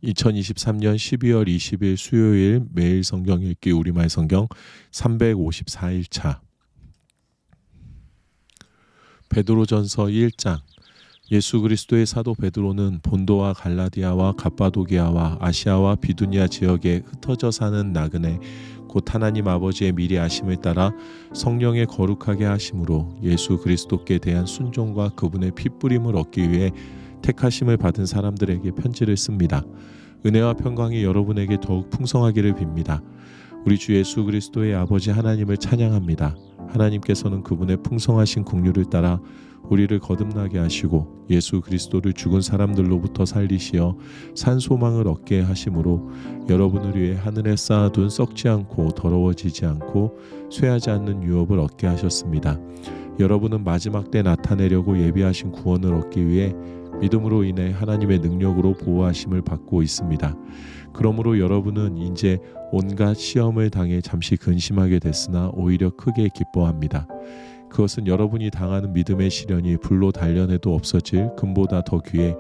2023년 12월 20일 수요일 매일 성경 읽기 우리말 성경 354일차 베드로전서 1장. 예수 그리스도의 사도 베드로는 본도와 갈라디아와 갑바도기아와 아시아와 비두니아 지역에 흩어져 사는 나그네 곧 하나님 아버지의 미리 아심을 따라 성령의 거룩하게 하심으로 예수 그리스도께 대한 순종과 그분의 핏부림을 얻기 위해 택하심을 받은 사람들에게 편지를 씁니다. 은혜와 평강이 여러분에게 더욱 풍성하기를 빕니다. 우리 주 예수 그리스도의 아버지 하나님을 찬양합니다. 하나님께서는 그분의 풍성하신 긍휼을 따라 우리를 거듭나게 하시고 예수 그리스도를 죽은 사람들로부터 살리시어 산 소망을 얻게 하심으로 여러분을 위해 하늘에 쌓아둔 썩지 않고 더러워지지 않고 쇠하지 않는 유업을 얻게 하셨습니다. 여러분은 마지막 때 나타내려고 예비하신 구원을 얻기 위해 믿음으로 인해 하나님의 능력으로 보호하심을 받고 있습니다. 그러므로 여러분은 이제 온갖 시험을 당해 잠시 근심하게 됐으나 오히려 크게 기뻐합니다. 그것은 여러분이 당하는 믿음의 시련이 불로 단련해도 없어질 금보다 더 귀해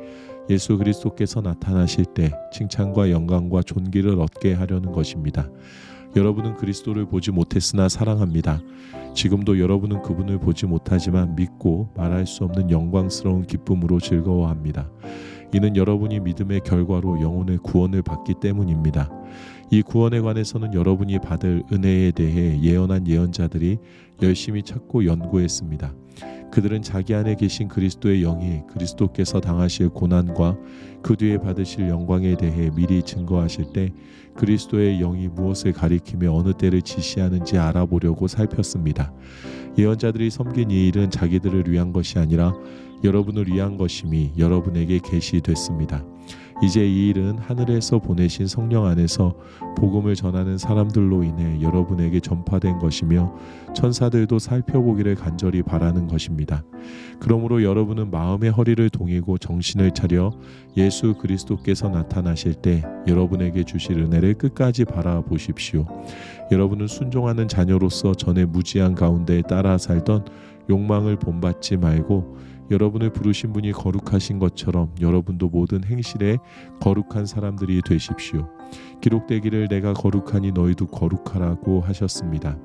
예수 그리스도께서 나타나실 때 칭찬과 영광과 존귀를 얻게 하려는 것입니다. 여러분은 그리스도를 보지 못했으나 사랑합니다. 지금도 여러분은 그분을 보지 못하지만 믿고 말할 수 없는 영광스러운 기쁨으로 즐거워합니다. 이는 여러분이 믿음의 결과로 영혼의 구원을 받기 때문입니다. 이 구원에 관해서는 여러분이 받을 은혜에 대해 예언한 예언자들이 열심히 찾고 연구했습니다. 그들은 자기 안에 계신 그리스도의 영이 그리스도께서 당하실 고난과 그 뒤에 받으실 영광에 대해 미리 증거하실 때 그리스도의 영이 무엇을 가리키며 어느 때를 지시하는지 알아보려고 살폈습니다. 예언자들이 섬긴 이 일은 자기들을 위한 것이 아니라 여러분을 위한 것임이 여러분에게 계시됐습니다. 이제 이 일은 하늘에서 보내신 성령 안에서 복음을 전하는 사람들로 인해 여러분에게 전파된 것이며 천사들도 살펴보기를 간절히 바라는 것입니다. 그러므로 여러분은 마음의 허리를 동이고 정신을 차려 예수 그리스도께서 나타나실 때 여러분에게 주실 은혜를 끝까지 바라보십시오. 여러분은 순종하는 자녀로서 전에 무지한 가운데 따라 살던 욕망을 본받지 말고 여러분을 부르신 분이 거룩하신 것처럼 여러분도 모든 행실에 거룩한 사람들이 되십시오. 기록되기를 내가 거룩하니 너희도 거룩하라고 하셨습니다.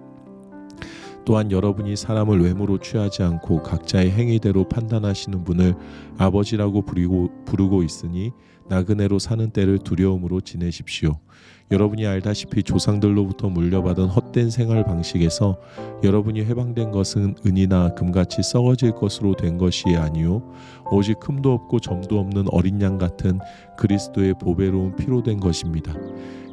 또한 여러분이 사람을 외모로 취하지 않고 각자의 행위대로 판단하시는 분을 아버지라고 부르고 있으니 나그네로 사는 때를 두려움으로 지내십시오. 여러분이 알다시피 조상들로부터 물려받은 헛된 생활 방식에서 여러분이 해방된 것은 은이나 금같이 썩어질 것으로 된 것이 아니요 오직 흠도 없고 점도 없는 어린 양 같은 그리스도의 보배로운 피로 된 것입니다.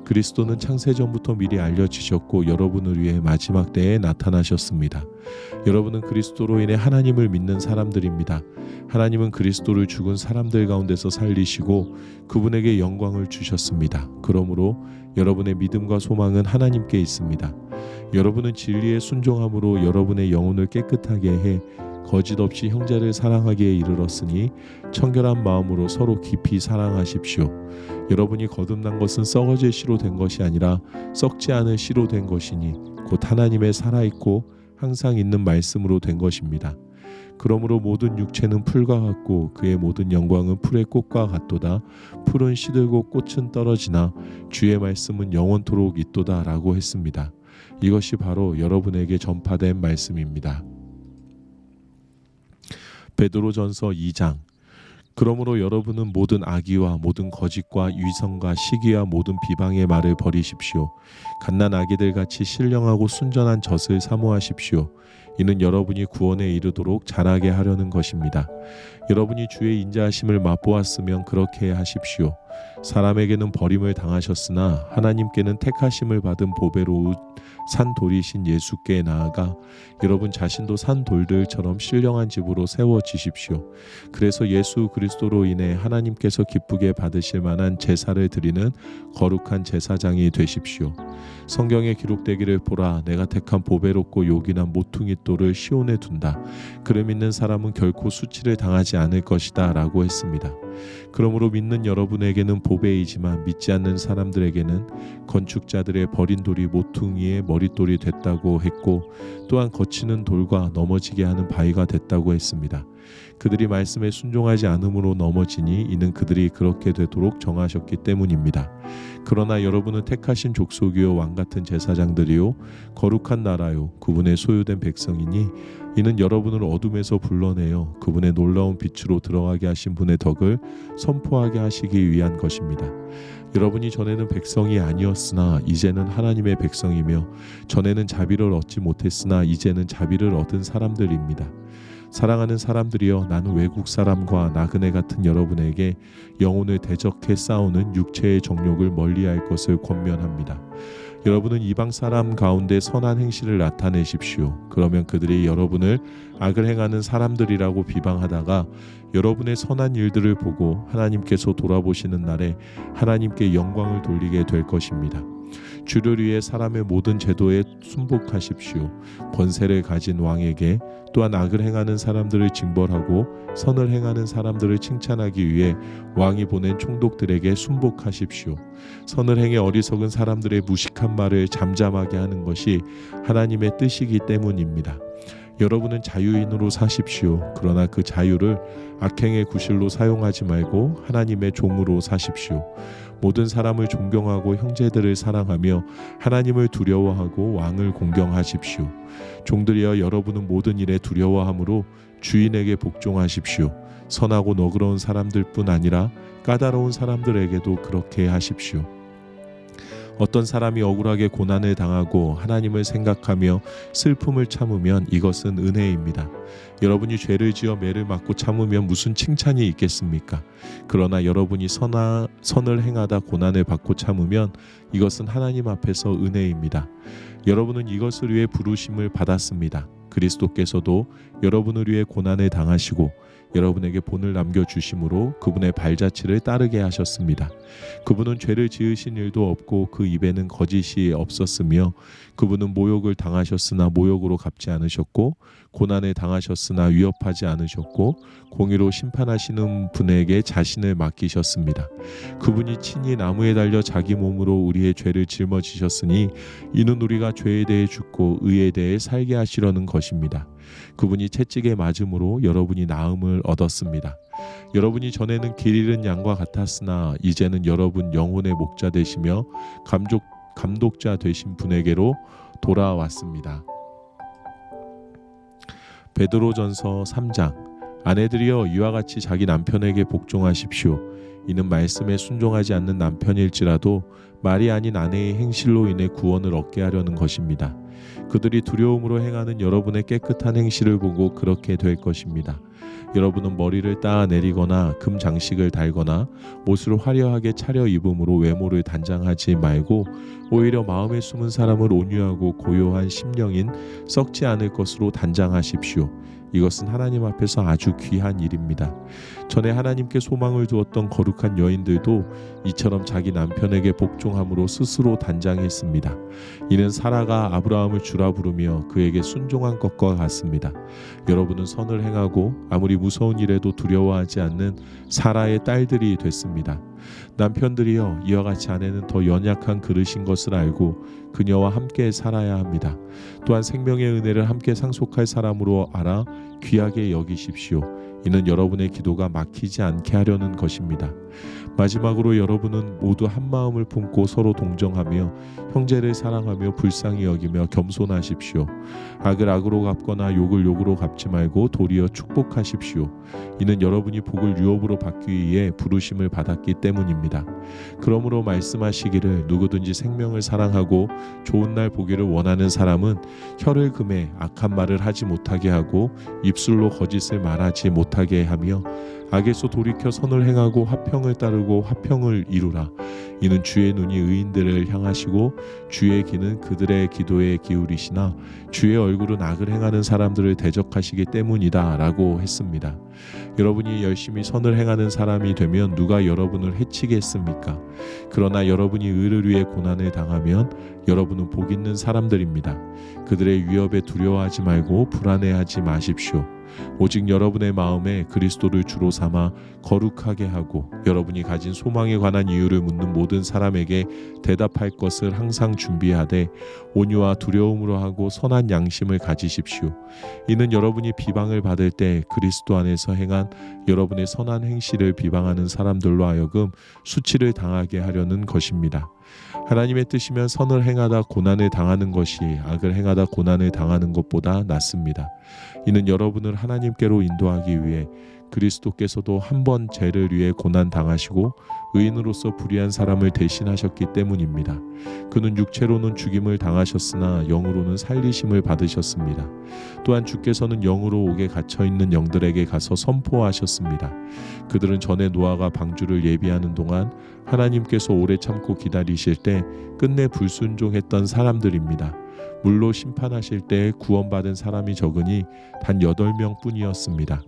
그리스도는 창세전부터 미리 알려지셨고 여러분을 위해 마지막 때에 나타나셨습니다. 여러분은 그리스도로 인해 하나님을 믿는 사람들입니다. 하나님은 그리스도를 죽은 사람들 가운데서 살리시고 그분에게 영광을 주셨습니다. 그러므로 여러분의 믿음과 소망은 하나님께 있습니다. 여러분은 진리에 순종함으로 여러분의 영혼을 깨끗하게 해 거짓 없이 형제를 사랑하기에 이르렀으니 청결한 마음으로 서로 깊이 사랑하십시오. 여러분이 거듭난 것은 썩어질 씨로 된 것이 아니라 썩지 않을 씨로 된 것이니 곧 하나님의 살아있고 항상 있는 말씀으로 된 것입니다. 그러므로 모든 육체는 풀과 같고 그의 모든 영광은 풀의 꽃과 같도다. 풀은 시들고 꽃은 떨어지나 주의 말씀은 영원토록 있도다 라고 했습니다. 이것이 바로 여러분에게 전파된 말씀입니다. 베드로전서 2장. 그러므로 여러분은 모든 악의와 모든 거짓과 위선과 시기와 모든 비방의 말을 버리십시오. 갓난 아기들 같이 신령하고 순전한 젖을 사모하십시오. 이는 여러분이 구원에 이르도록 자라게 하려는 것입니다. 여러분이 주의 인자하심을 맛보았으면 그렇게 하십시오. 사람에게는 버림을 당하셨으나 하나님께는 택하심을 받은 보배로운 산돌이신 예수께 나아가 여러분 자신도 산돌들처럼 신령한 집으로 세워지십시오. 그래서 예수 그리스도로 인해 하나님께서 기쁘게 받으실 만한 제사를 드리는 거룩한 제사장이 되십시오. 성경에 기록되기를 보라 내가 택한 보배롭고 요긴한 모퉁이 돌을 시온에 둔다. 그를 믿는 사람은 결코 수치를 당하지 않을 것이다 라고 했습니다. 그러므로 믿는 여러분에게는 보배이지만 믿지 않는 사람들에게는 건축자들의 버린 돌이 모퉁이의 머릿돌이 됐다고 했고, 또한 거치는 돌과 넘어지게 하는 바위가 됐다고 했습니다. 그들이 말씀에 순종하지 않음으로 넘어지니 이는 그들이 그렇게 되도록 정하셨기 때문입니다. 그러나 여러분은 택하신 족속이요 왕같은 제사장들이요 거룩한 나라요 그분의 소유된 백성이니 이는 여러분을 어둠에서 불러내어 그분의 놀라운 빛으로 들어가게 하신 분의 덕을 선포하게 하시기 위한 것입니다. 여러분이 전에는 백성이 아니었으나 이제는 하나님의 백성이며, 전에는 자비를 얻지 못했으나 이제는 자비를 얻은 사람들입니다. 사랑하는 사람들이여, 나는 외국 사람과 나그네 같은 여러분에게 영혼을 대적해 싸우는 육체의 정욕을 멀리할 것을 권면합니다. 여러분은 이방 사람 가운데 선한 행실을 나타내십시오. 그러면 그들이 여러분을 악을 행하는 사람들이라고 비방하다가 여러분의 선한 일들을 보고 하나님께서 돌아보시는 날에 하나님께 영광을 돌리게 될 것입니다. 주를 위해 사람의 모든 제도에 순복하십시오. 권세를 가진 왕에게, 또한 악을 행하는 사람들을 징벌하고 선을 행하는 사람들을 칭찬하기 위해 왕이 보낸 총독들에게 순복하십시오. 선을 행해 어리석은 사람들의 무식한 말을 잠잠하게 하는 것이 하나님의 뜻이기 때문입니다. 여러분은 자유인으로 사십시오. 그러나 그 자유를 악행의 구실로 사용하지 말고 하나님의 종으로 사십시오. 모든 사람을 존경하고 형제들을 사랑하며 하나님을 두려워하고 왕을 공경하십시오. 종들이여, 여러분은 모든 일에 두려워함으로 주인에게 복종하십시오. 선하고 너그러운 사람들뿐 아니라 까다로운 사람들에게도 그렇게 하십시오. 어떤 사람이 억울하게 고난을 당하고 하나님을 생각하며 슬픔을 참으면 이것은 은혜입니다. 여러분이 죄를 지어 매를 맞고 참으면 무슨 칭찬이 있겠습니까? 그러나 여러분이 선을 행하다 고난을 받고 참으면 이것은 하나님 앞에서 은혜입니다. 여러분은 이것을 위해 부르심을 받았습니다. 그리스도께서도 여러분을 위해 고난을 당하시고 여러분에게 본을 남겨주심으로 그분의 발자취를 따르게 하셨습니다. 그분은 죄를 지으신 일도 없고 그 입에는 거짓이 없었으며, 그분은 모욕을 당하셨으나 모욕으로 갚지 않으셨고, 고난을 당하셨으나 위협하지 않으셨고, 공의로 심판하시는 분에게 자신을 맡기셨습니다. 그분이 친히 나무에 달려 자기 몸으로 우리의 죄를 짊어지셨으니 이는 우리가 죄에 대해 죽고 의에 대해 살게 하시려는 것입니다. 그분이 채찍에 맞음으로 여러분이 나음을 얻었습니다. 여러분이 전에는 길 잃은 양과 같았으나 이제는 여러분 영혼의 목자 되시며 감독자 되신 분에게로 돌아왔습니다. 베드로전서 3장. 아내들이여, 이와 같이 자기 남편에게 복종하십시오. 이는 말씀에 순종하지 않는 남편일지라도 말이 아닌 아내의 행실로 인해 구원을 얻게 하려는 것입니다. 그들이 두려움으로 행하는 여러분의 깨끗한 행실을 보고 그렇게 될 것입니다. 여러분은 머리를 따내리거나 금 장식을 달거나 옷을 화려하게 차려 입음으로 외모를 단장하지 말고 오히려 마음에 숨은 사람을 온유하고 고요한 심령인 썩지 않을 것으로 단장하십시오. 이것은 하나님 앞에서 아주 귀한 일입니다. 전에 하나님께 소망을 두었던 거룩한 여인들도 이처럼 자기 남편에게 복종함으로 스스로 단장했습니다. 이는 사라가 아브라함을 주라 부르며 그에게 순종한 것과 같습니다. 여러분은 선을 행하고 아무리 무서운 일에도 두려워하지 않는 사라의 딸들이 됐습니다. 남편들이여, 이와 같이 아내는 더 연약한 그릇인 것을 알고 그녀와 함께 살아야 합니다. 또한 생명의 은혜를 함께 상속할 사람으로 알아 귀하게 여기십시오. 이는 여러분의 기도가 막히지 않게 하려는 것입니다. 마지막으로 여러분은 모두 한 마음을 품고 서로 동정하며 형제를 사랑하며 불쌍히 여기며 겸손하십시오. 악을 악으로 갚거나 욕을 욕으로 갚지 말고 도리어 축복하십시오. 이는 여러분이 복을 유업으로 받기 위해 부르심을 받았기 때문입니다. 그러므로 말씀하시기를, 누구든지 생명을 사랑하고 좋은 날 보기를 원하는 사람은 혀를 금해 악한 말을 하지 못하게 하고 입술로 거짓을 말하지 못하게 하며 악에서 돌이켜 선을 행하고 화평을 따르고 화평을 이루라. 이는 주의 눈이 의인들을 향하시고 주의 귀는 그들의 기도에 기울이시나 주의 얼굴은 악을 행하는 사람들을 대적하시기 때문이다 라고 했습니다. 여러분이 열심히 선을 행하는 사람이 되면 누가 여러분을 해치겠습니까? 그러나 여러분이 의를 위해 고난을 당하면 여러분은 복 있는 사람들입니다. 그들의 위협에 두려워하지 말고 불안해하지 마십시오. 오직 여러분의 마음에 그리스도를 주로 삼아 거룩하게 하고 여러분이 가진 소망에 관한 이유를 묻는 모든 사람에게 대답할 것을 항상 준비하되 온유와 두려움으로 하고 선한 양심을 가지십시오. 이는 여러분이 비방을 받을 때 그리스도 안에서 행한 여러분의 선한 행실을 비방하는 사람들로 하여금 수치를 당하게 하려는 것입니다. 하나님의 뜻이면 선을 행하다 고난을 당하는 것이 악을 행하다 고난을 당하는 것보다 낫습니다. 이는 여러분을 하나님께로 인도하기 위해 그리스도께서도 한 번 죄를 위해 고난 당하시고 의인으로서 불의한 사람을 대신하셨기 때문입니다. 그는 육체로는 죽임을 당하셨으나 영으로는 살리심을 받으셨습니다. 또한 주께서는 영으로 옥에 갇혀 있는 영들에게 가서 선포하셨습니다. 그들은 전에 노아가 방주를 예비하는 동안 하나님께서 오래 참고 기다리실 때 끝내 불순종했던 사람들입니다. 물로 심판하실 때 구원받은 사람이 적으니 단 8명 뿐이었습니다.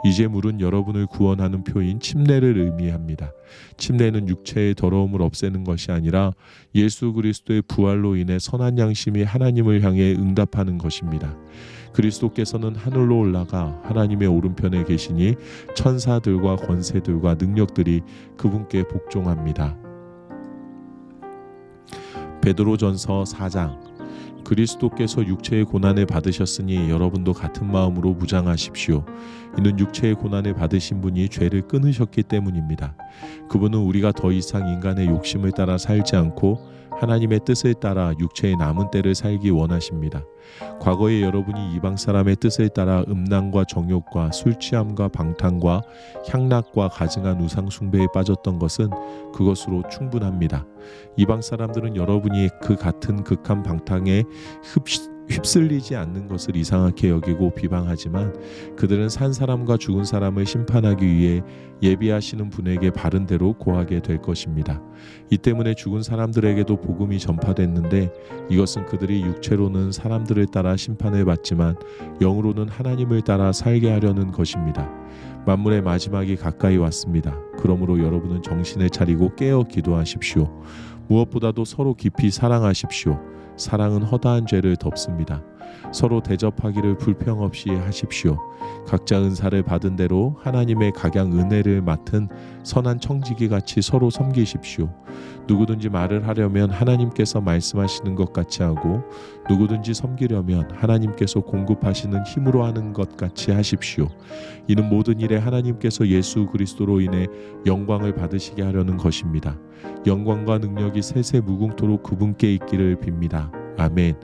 이제 물은 여러분을 구원하는 표인 침례를 의미합니다. 침례는 육체의 더러움을 없애는 것이 아니라 예수 그리스도의 부활로 인해 선한 양심이 하나님을 향해 응답하는 것입니다. 그리스도께서는 하늘로 올라가 하나님의 오른편에 계시니 천사들과 권세들과 능력들이 그분께 복종합니다. 베드로전서 4장. 그리스도께서 육체의 고난을 받으셨으니 여러분도 같은 마음으로 무장하십시오. 이는 육체의 고난을 받으신 분이 죄를 끊으셨기 때문입니다. 그분은 우리가 더 이상 인간의 욕심을 따라 살지 않고 하나님의 뜻을 따라 육체의 남은 때를 살기 원하십니다. 과거에 여러분이 이방 사람의 뜻을 따라 음란과 정욕과 술취함과 방탕과 향락과 가증한 우상 숭배에 빠졌던 것은 그것으로 충분합니다. 이방 사람들은 여러분이 그 같은 극한 방탕에 휩쓸리지 않는 것을 이상하게 여기고 비방하지만 그들은 산 사람과 죽은 사람을 심판하기 위해 예비하시는 분에게 바른 대로 고하게 될 것입니다. 이 때문에 죽은 사람들에게도 복음이 전파됐는데 이것은 그들이 육체로는 사람들을 따라 심판을 받지만 영으로는 하나님을 따라 살게 하려는 것입니다. 만물의 마지막이 가까이 왔습니다. 그러므로 여러분은 정신을 차리고 깨어 기도하십시오. 무엇보다도 서로 깊이 사랑하십시오. 사랑은 허다한 죄를 덮습니다. 서로 대접하기를 불평 없이 하십시오. 각자 은사를 받은 대로 하나님의 각양 은혜를 맡은 선한 청지기 같이 서로 섬기십시오. 누구든지 말을 하려면 하나님께서 말씀하시는 것 같이 하고 누구든지 섬기려면 하나님께서 공급하시는 힘으로 하는 것 같이 하십시오. 이는 모든 일에 하나님께서 예수 그리스도로 인해 영광을 받으시게 하려는 것입니다. 영광과 능력이 세세 무궁토록 그분께 있기를 빕니다. 아멘.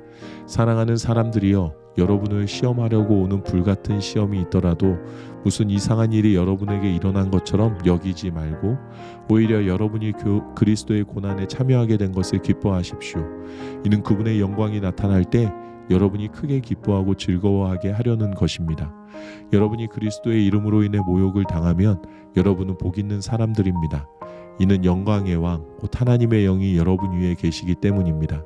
사랑하는 사람들이여, 여러분을 시험하려고 오는 불같은 시험이 있더라도 무슨 이상한 일이 여러분에게 일어난 것처럼 여기지 말고 오히려 여러분이 그리스도의 고난에 참여하게 된 것을 기뻐하십시오. 이는 그분의 영광이 나타날 때 여러분이 크게 기뻐하고 즐거워하게 하려는 것입니다. 여러분이 그리스도의 이름으로 인해 모욕을 당하면 여러분은 복 있는 사람들입니다. 이는 영광의 왕, 곧 하나님의 영이 여러분 위에 계시기 때문입니다.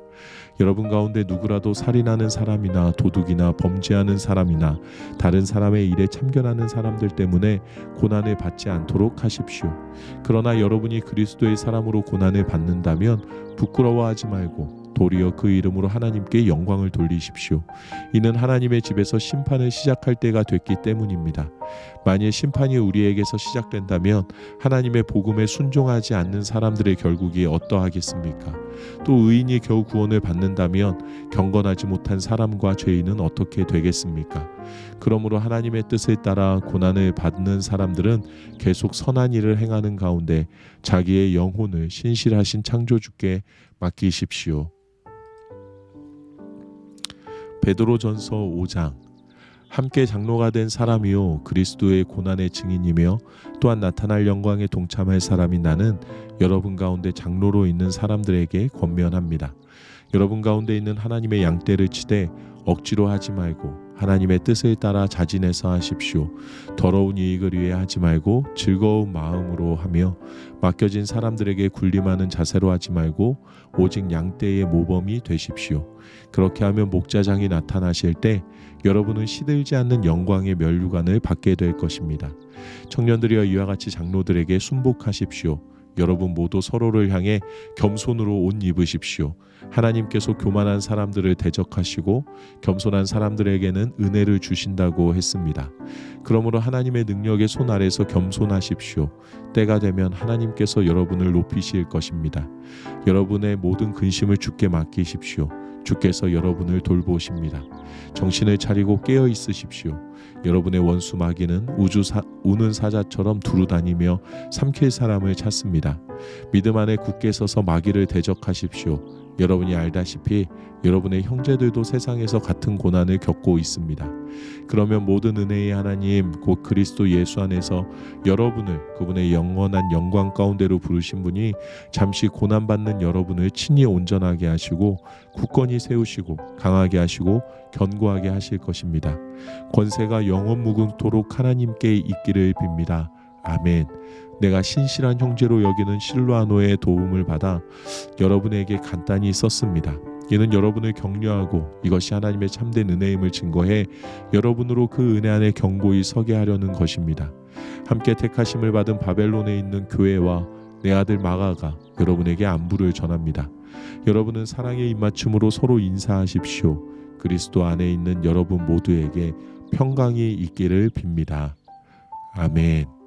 여러분 가운데 누구라도 살인하는 사람이나 도둑이나 범죄하는 사람이나 다른 사람의 일에 참견하는 사람들 때문에 고난을 받지 않도록 하십시오. 그러나 여러분이 그리스도의 사람으로 고난을 받는다면 부끄러워하지 말고 도리어 그 이름으로 하나님께 영광을 돌리십시오. 이는 하나님의 집에서 심판을 시작할 때가 됐기 때문입니다. 만일 심판이 우리에게서 시작된다면 하나님의 복음에 순종하지 않는 사람들의 결국이 어떠하겠습니까? 또 의인이 겨우 구원을 받는다면 경건하지 못한 사람과 죄인은 어떻게 되겠습니까? 그러므로 하나님의 뜻을 따라 고난을 받는 사람들은 계속 선한 일을 행하는 가운데 자기의 영혼을 신실하신 창조주께 맡기십시오. 베드로전서 5장. 함께 장로가 된 사람이요 그리스도의 고난의 증인이며 또한 나타날 영광에 동참할 사람인 나는 여러분 가운데 장로로 있는 사람들에게 권면합니다. 여러분 가운데 있는 하나님의 양떼를 치되 억지로 하지 말고 하나님의 뜻을 따라 자진해서 하십시오. 더러운 이익을 위해 하지 말고 즐거운 마음으로 하며 맡겨진 사람들에게 군림하는 자세로 하지 말고 오직 양떼의 모범이 되십시오. 그렇게 하면 목자장이 나타나실 때 여러분은 시들지 않는 영광의 면류관을 받게 될 것입니다. 청년들이여 이와 같이 장로들에게 순복하십시오. 여러분 모두 서로를 향해 겸손으로 옷 입으십시오. 하나님께서 교만한 사람들을 대적하시고 겸손한 사람들에게는 은혜를 주신다고 했습니다. 그러므로 하나님의 능력의 손 아래서 겸손하십시오. 때가 되면 하나님께서 여러분을 높이실 것입니다. 여러분의 모든 근심을 주께 맡기십시오. 주께서 여러분을 돌보십니다. 정신을 차리고 깨어 있으십시오. 여러분의 원수 마귀는 우는 사자처럼 두루다니며 삼킬 사람을 찾습니다. 믿음 안에 굳게 서서 마귀를 대적하십시오. 여러분이 알다시피 여러분의 형제들도 세상에서 같은 고난을 겪고 있습니다. 그러면 모든 은혜의 하나님 곧 그리스도 예수 안에서 여러분을 그분의 영원한 영광 가운데로 부르신 분이 잠시 고난받는 여러분을 친히 온전하게 하시고 굳건히 세우시고 강하게 하시고 견고하게 하실 것입니다. 권세가 영원 무궁토록 하나님께 있기를 빕니다. 아멘. 내가 신실한 형제로 여기는 실로아노의 도움을 받아 여러분에게 간단히 썼습니다. 이는 여러분을 격려하고 이것이 하나님의 참된 은혜임을 증거해 여러분으로 그 은혜 안에 견고히 서게 하려는 것입니다. 함께 택하심을 받은 바벨론에 있는 교회와 내 아들 마가가 여러분에게 안부를 전합니다. 여러분은 사랑의 입맞춤으로 서로 인사하십시오. 그리스도 안에 있는 여러분 모두에게 평강이 있기를 빕니다. 아멘.